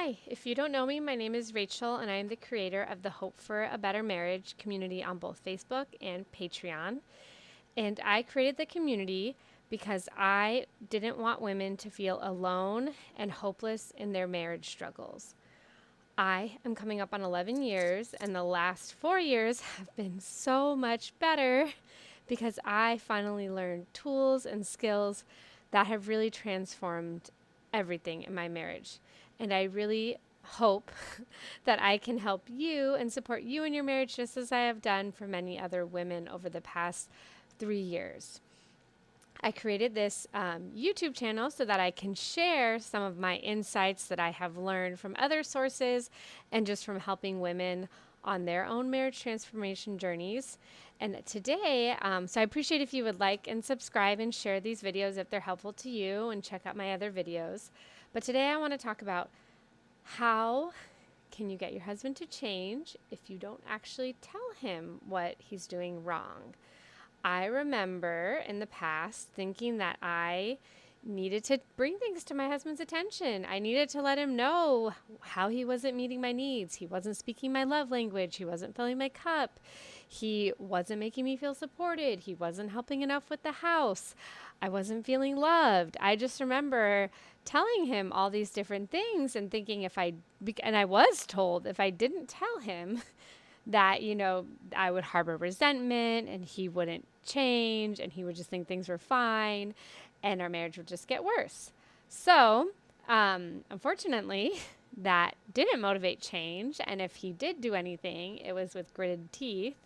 Hi, if you don't know me, my name is Rachel, and I am the creator of the Hope for a Better Marriage community on both Facebook and Patreon. And I created the community because I didn't want women to feel alone and hopeless in their marriage struggles. I am coming up on 11 years, and the last 4 years have been so much better because I finally learned tools and skills that have really transformed everything in my marriage. And I really hope that I can help you and support you in your marriage just as I have done for many other women over the past 3 years. I created this YouTube channel so that I can share some of my insights that I have learned from other sources and just from helping women on their own marriage transformation journeys. And today, so I appreciate if you would like and subscribe and share these videos if they're helpful to you and check out my other videos. But today I want to talk about how can you get your husband to change if you don't actually tell him what he's doing wrong. I remember in the past thinking that I needed to bring things to my husband's attention. I needed to let him know how he wasn't meeting my needs. He wasn't speaking my love language. He wasn't filling my cup. He wasn't making me feel supported. He wasn't helping enough with the house. I wasn't feeling loved. I just remember telling him all these different things and thinking and I was told if I didn't tell him, that, I would harbor resentment and he wouldn't change and he would just think things were fine and our marriage would just get worse. So, unfortunately, that didn't motivate change. And if he did do anything, it was with gritted teeth.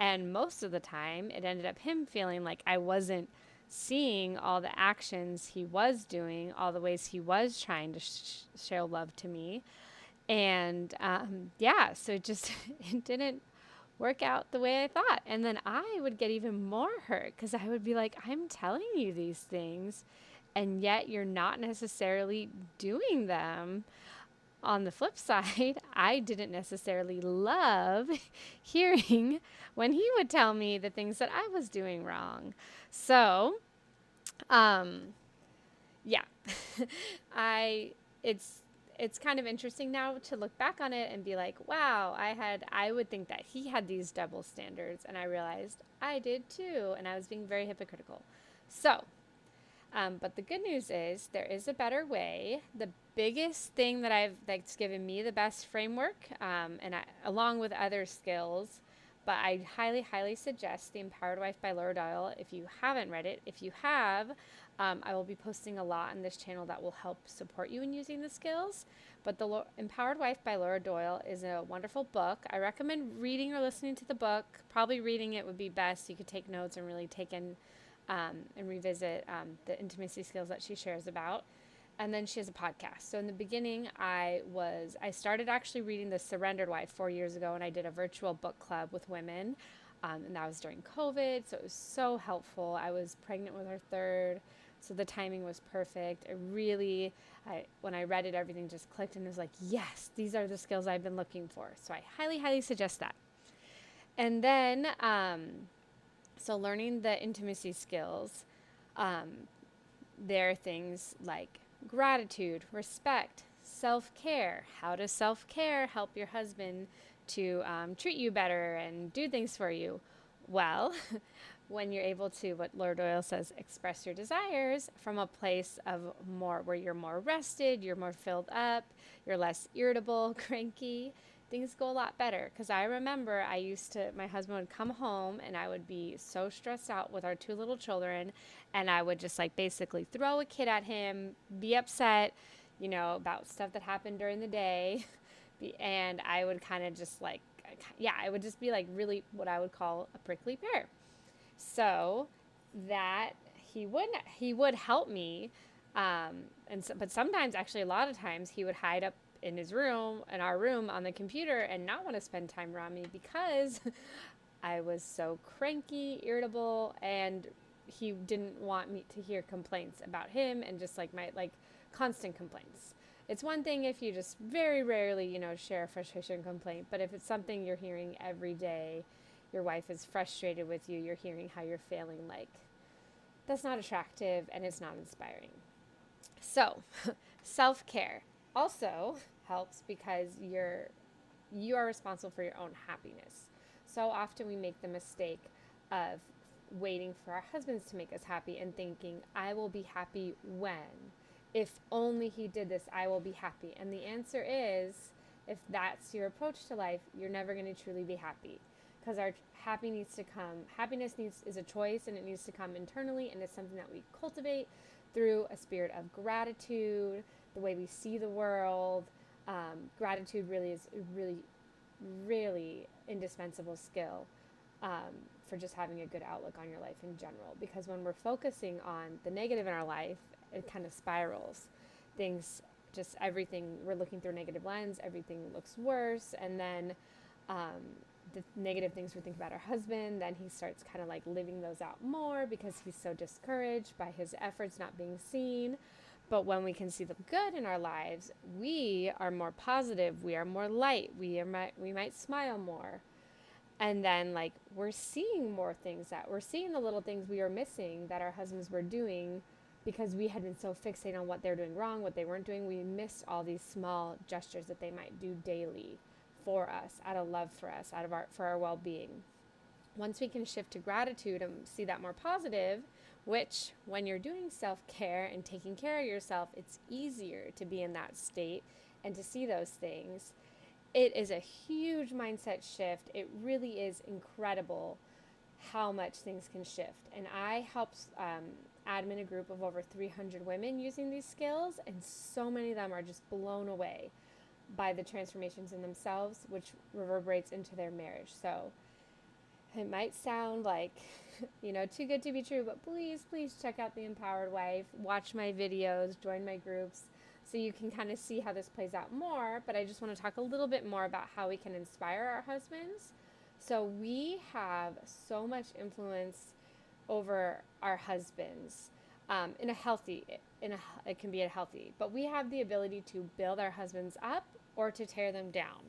And most of the time, it ended up him feeling like I wasn't seeing all the actions he was doing, all the ways he was trying to show love to me. And yeah, so it just it didn't work out the way I thought. And then I would get even more hurt because I would be like, I'm telling you these things, and yet you're not necessarily doing them. On the flip side, I didn't necessarily love hearing when he would tell me the things that I was doing wrong. So, um, yeah, I it's it's kind of interesting now to look back on it and be like, wow, I would think that he had these double standards, and I realized I did too, and I was being very hypocritical. So, but the good news is there is a better way. The biggest thing that's given me the best framework, along with other skills, but I highly, highly suggest The Empowered Wife by Laura Doyle if you haven't read it. If you have, I will be posting a lot on this channel that will help support you in using the skills. But The Empowered Wife by Laura Doyle is a wonderful book. I recommend reading or listening to the book. Probably reading it would be best. You could take notes and really take in and revisit the intimacy skills that she shares about. And then she has a podcast. So in the beginning, I started actually reading The Surrendered Wife 4 years ago, and I did a virtual book club with women. And that was during COVID, so it was so helpful. I was pregnant with our third, so the timing was perfect. When I read it, everything just clicked, and it was like, yes, these are the skills I've been looking for. So I highly, highly suggest that. And then, so learning the intimacy skills, there are things like gratitude, respect, self-care. How does self-care help your husband to treat you better and do things for you? Well, when you're able to, what Laura Doyle says, express your desires from a place of where you're more rested, you're more filled up, you're less irritable, cranky, things go a lot better. Because I remember my husband would come home and I would be so stressed out with our two little children, and I would just like basically throw a kid at him, be upset, about stuff that happened during the day. And I would kind of just like, yeah, I would just be like really what I would call a prickly pear. So that he would help me, but sometimes, actually a lot of times, he would hide up in our room on the computer and not want to spend time around me because I was so cranky, irritable, and he didn't want me to hear complaints about him and just like my constant complaints. It's one thing if you just very rarely, share a frustration complaint, but if it's something you're hearing every day, your wife is frustrated with you, you're hearing how you're failing, that's not attractive and it's not inspiring. So, self-care. Also, helps because you are responsible for your own happiness. So often we make the mistake of waiting for our husbands to make us happy and thinking, I will be happy when. If only he did this, I will be happy. And the answer is, if that's your approach to life, you're never going to truly be happy. Because our happiness is a choice, and it needs to come internally, and it's something that we cultivate through a spirit of gratitude, the way we see the world. Gratitude really is a really indispensable skill for just having a good outlook on your life in general. Because when we're focusing on the negative in our life, it kind of spirals. Things, just everything, we're looking through a negative lens, everything looks worse. And then the negative things we think about our husband, then he starts kind of like living those out more because he's so discouraged by his efforts not being seen. But when we can see the good in our lives, we are more positive, we are more light, we might smile more. And then like we're seeing more things, that we're seeing the little things we were missing that our husbands were doing because we had been so fixated on what they're doing wrong, what they weren't doing. We missed all these small gestures that they might do daily for us, out of love for us, for our well-being. Once we can shift to gratitude and see that more positive, which when you're doing self-care and taking care of yourself, it's easier to be in that state and to see those things. It is a huge mindset shift. It really is incredible how much things can shift. And I helped admin a group of over 300 women using these skills, and so many of them are just blown away by the transformations in themselves, which reverberates into their marriage. So it might sound like, too good to be true, but please check out The Empowered Wife, watch my videos, join my groups, so you can kind of see how this plays out more. But I just want to talk a little bit more about how we can inspire our husbands. So we have so much influence over our husbands it can be a healthy, but we have the ability to build our husbands up or to tear them down.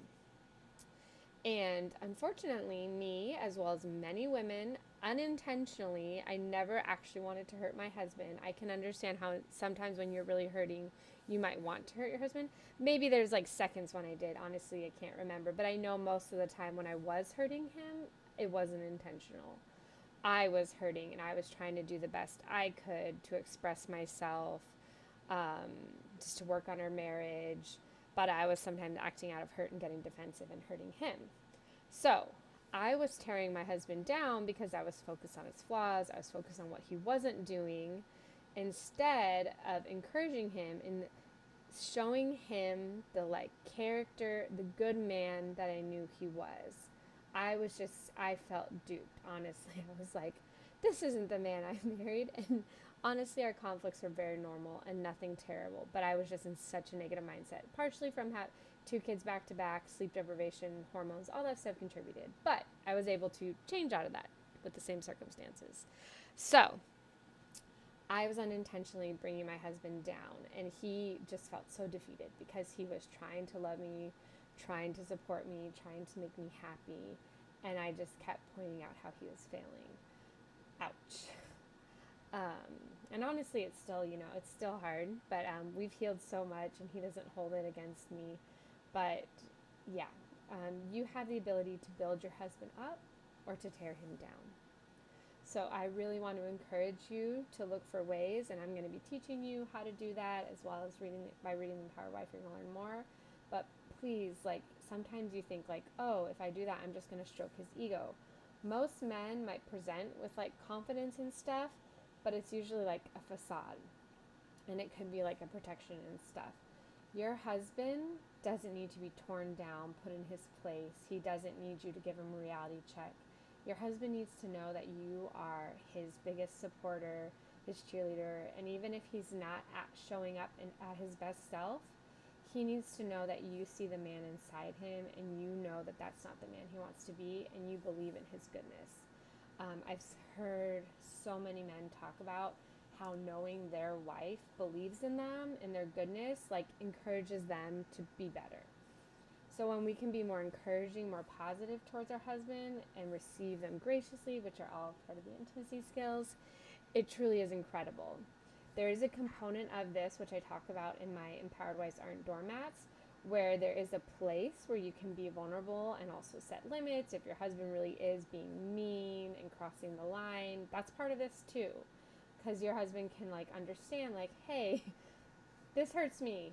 And unfortunately, me, as well as many women, unintentionally, I never actually wanted to hurt my husband. I can understand how sometimes when you're really hurting, you might want to hurt your husband. Maybe there's like seconds when I did. Honestly, I can't remember. But I know most of the time when I was hurting him, it wasn't intentional. I was hurting and I was trying to do the best I could to express myself, just to work on our marriage. But I was sometimes acting out of hurt and getting defensive and hurting him. So I was tearing my husband down because I was focused on his flaws. I was focused on what he wasn't doing instead of encouraging him and showing him the character, the good man that I knew he was. I felt duped, honestly. I was like, this isn't the man I married. And honestly, our conflicts were very normal and nothing terrible. But I was just in such a negative mindset, partially from two kids back to back, sleep deprivation, hormones, all that stuff contributed. But I was able to change out of that with the same circumstances. So I was unintentionally bringing my husband down, and he just felt so defeated because he was trying to love me, trying to support me, trying to make me happy, and I just kept pointing out how he was failing. Ouch. And honestly, it's still hard, but we've healed so much, and he doesn't hold it against me. But yeah, you have the ability to build your husband up or to tear him down. So I really want to encourage you to look for ways, and I'm going to be teaching you how to do that, as well as reading The Empowered Wife, you're going to learn more. But please, sometimes you think oh, if I do that, I'm just going to stroke his ego. Most men might present with confidence and stuff, but it's usually a facade, and it could be a protection and stuff. Your husband doesn't need to be torn down, put in his place. He doesn't need you to give him a reality check. Your husband needs to know that you are his biggest supporter, his cheerleader, and even if he's not showing up at his best self, he needs to know that you see the man inside him, and you know that that's not the man he wants to be, and you believe in his goodness. I've heard so many men talk about how knowing their wife believes in them and their goodness encourages them to be better. So when we can be more encouraging, more positive towards our husband and receive them graciously, which are all part of the intimacy skills, it truly is incredible. There is a component of this, which I talk about in my Empowered Wives Aren't Doormats, where there is a place where you can be vulnerable and also set limits. If your husband really is being mean and crossing the line, that's part of this too. Because your husband can like understand, like, hey, this hurts me.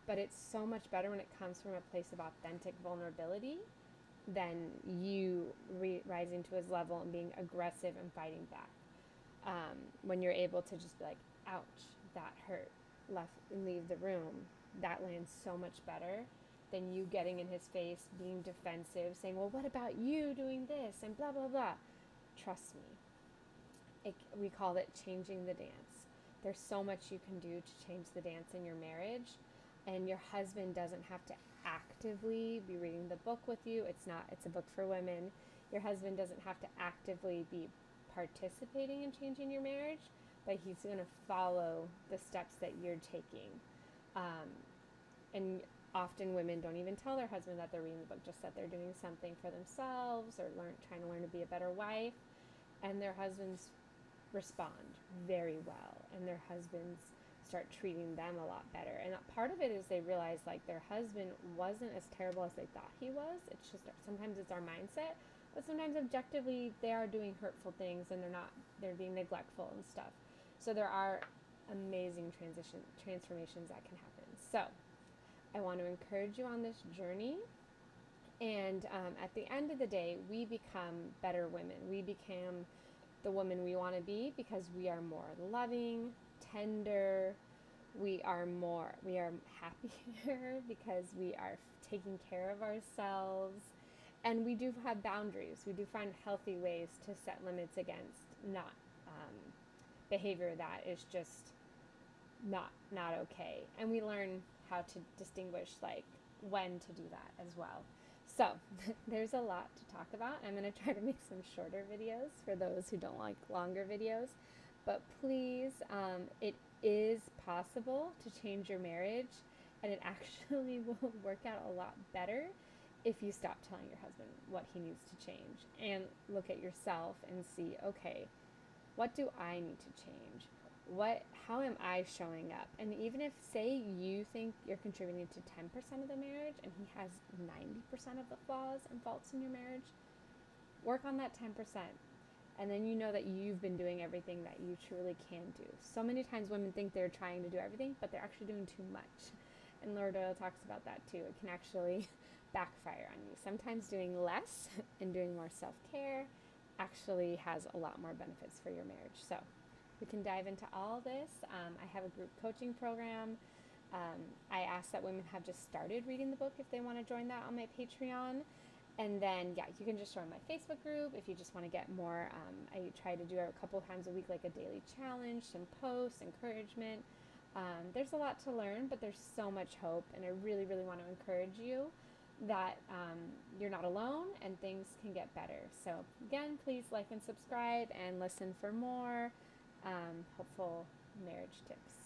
But it's so much better when it comes from a place of authentic vulnerability than you rising to his level and being aggressive and fighting back. When you're able to just be like, ouch, that hurt, left and leave the room, that lands so much better than you getting in his face, being defensive, saying, well, what about you doing this and blah, blah, blah. Trust me. We call it changing the dance. There's so much you can do to change the dance in your marriage, and your husband doesn't have to actively be reading the book with you. It's a book for women. Your husband doesn't have to actively be participating in changing your marriage, but he's going to follow the steps that you're taking. And often women don't even tell their husband that they're reading the book, just that they're doing something for themselves or trying to learn to be a better wife. And their husbands respond very well, and their husbands start treating them a lot better. And part of it is they realize like their husband wasn't as terrible as they thought he was. It's just sometimes it's our mindset, but sometimes objectively they are doing hurtful things and they're being neglectful and stuff. So there are amazing transformations that can happen. So I want to encourage you on this journey. And at the end of the day, we become better women. We become the woman we want to be because we are more loving, tender, we are happier because we are taking care of ourselves, and we do have boundaries. We do find healthy ways to set limits against not behavior that is just not okay, and we learn how to distinguish like when to do that as well. So there's a lot to talk about. I'm going to try to make some shorter videos for those who don't like longer videos. But please, it is possible to change your marriage, and it actually will work out a lot better if you stop telling your husband what he needs to change and look at yourself and see, okay, what do I need to change? How am I showing up? And even if, say, you think you're contributing to 10% of the marriage and he has 90% of the flaws and faults in your marriage, work on that 10%. And then you know that you've been doing everything that you truly can do. So many times women think they're trying to do everything, but they're actually doing too much. And Lord Doyle talks about that too. It can actually backfire on you. Sometimes doing less and doing more self-care actually has a lot more benefits for your marriage. So we can dive into all this. I have a group coaching program. I ask that women have just started reading the book if they want to join that on my Patreon. And then, yeah, you can just join my Facebook group if you just want to get more. I try to do it a couple times a week, like a daily challenge, some posts, encouragement. There's a lot to learn, but there's so much hope. And I really, really want to encourage you that you're not alone and things can get better. So, again, please like and subscribe and listen for more hopeful marriage tips.